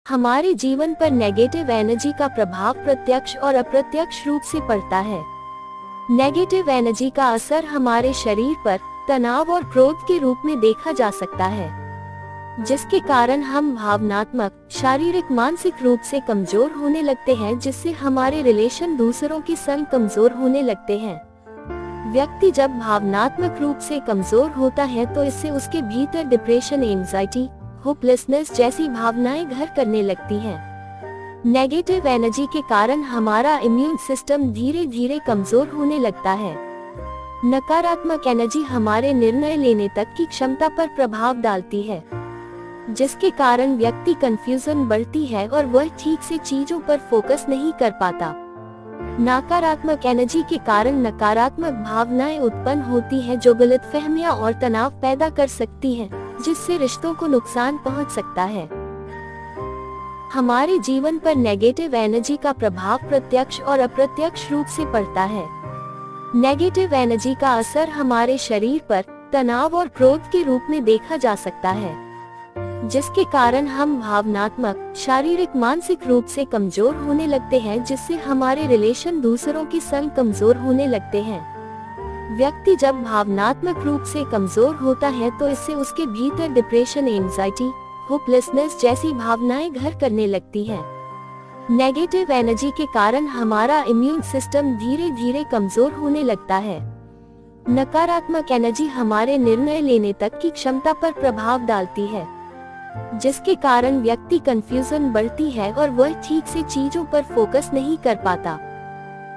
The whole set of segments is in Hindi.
हमारे जीवन पर नेगेटिव एनर्जी का प्रभाव प्रत्यक्ष और अप्रत्यक्ष रूप से पड़ता है। नेगेटिव एनर्जी का असर हमारे शरीर पर तनाव और क्रोध के रूप में देखा जा सकता है, जिसके कारण हम भावनात्मक, शारीरिक, मानसिक रूप से कमजोर होने लगते हैं, जिससे हमारे रिलेशन दूसरों के संग कमजोर होने लगते हैं। व्यक्ति जब भावनात्मक रूप से कमजोर होता है तो इससे उसके भीतर डिप्रेशन, एंजाइटी, होपलेसनेस जैसी भावनाएं घर करने लगती हैं। नेगेटिव एनर्जी के कारण हमारा इम्यून सिस्टम धीरे धीरे कमजोर होने लगता है। नकारात्मक एनर्जी हमारे निर्णय लेने तक की क्षमता पर प्रभाव डालती है, जिसके कारण व्यक्ति कंफ्यूजन बढ़ती है और वह ठीक से चीजों पर फोकस नहीं कर पाता। नकारात्मक एनर्जी के कारण नकारात्मक भावनाएं उत्पन्न होती हैं, जो गलतफहमियां और तनाव पैदा कर सकती हैं, जिससे रिश्तों को नुकसान पहुंच सकता है। हमारे जीवन पर नेगेटिव एनर्जी का प्रभाव प्रत्यक्ष और अप्रत्यक्ष रूप से पड़ता है। नेगेटिव एनर्जी का असर हमारे शरीर पर तनाव और क्रोध के रूप में देखा जा सकता है, जिसके कारण हम भावनात्मक, शारीरिक, मानसिक रूप से कमजोर होने लगते हैं, जिससे हमारे रिलेशन दूसरों के संग कमजोर होने लगते हैं। व्यक्ति जब भावनात्मक रूप से कमजोर होता है तो इससे उसके भीतर डिप्रेशन, एंजाइटी, होपलेसनेस जैसी भावनाएं घर करने लगती हैं। नेगेटिव एनर्जी के कारण हमारा इम्यून सिस्टम धीरे धीरे कमजोर होने लगता है। नकारात्मक एनर्जी हमारे निर्णय लेने तक की क्षमता पर प्रभाव डालती है, जिसके कारण व्यक्ति कंफ्यूजन बढ़ती है और वह ठीक से चीजों पर फोकस नहीं कर पाता।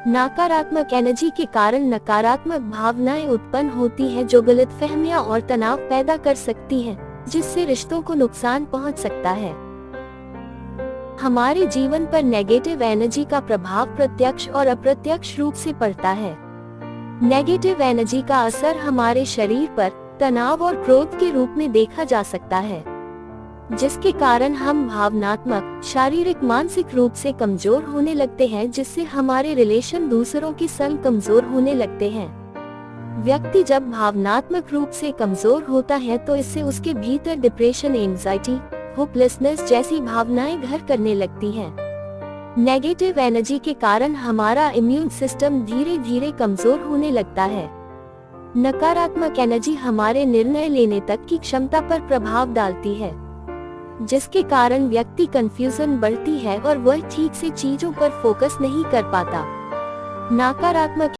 नकारात्मक एनर्जी के कारण नकारात्मक भावनाएं उत्पन्न होती हैं, जो गलतफहमियां और तनाव पैदा कर सकती हैं, जिससे रिश्तों को नुकसान पहुंच सकता है। हमारे जीवन पर नेगेटिव एनर्जी का प्रभाव प्रत्यक्ष और अप्रत्यक्ष रूप से पड़ता है। नेगेटिव एनर्जी का असर हमारे शरीर पर तनाव और क्रोध के रूप में देखा जा सकता है, जिसके कारण हम भावनात्मक, शारीरिक, मानसिक रूप से कमजोर होने लगते हैं, जिससे हमारे रिलेशन दूसरों के संग कमजोर होने लगते हैं। व्यक्ति जब भावनात्मक रूप से कमजोर होता है तो इससे उसके भीतर डिप्रेशन, एंजाइटी, होपलेसनेस जैसी भावनाएं घर करने लगती हैं। नेगेटिव एनर्जी के कारण हमारा इम्यून सिस्टम धीरे धीरे कमजोर होने लगता है। नकारात्मक एनर्जी हमारे निर्णय लेने तक की क्षमता पर प्रभाव डालती है, जिसके कारण व्यक्ति कंफ्यूजन बढ़ती है और वह ठीक से चीजों पर फोकस नहीं कर पाता। नकारात्मक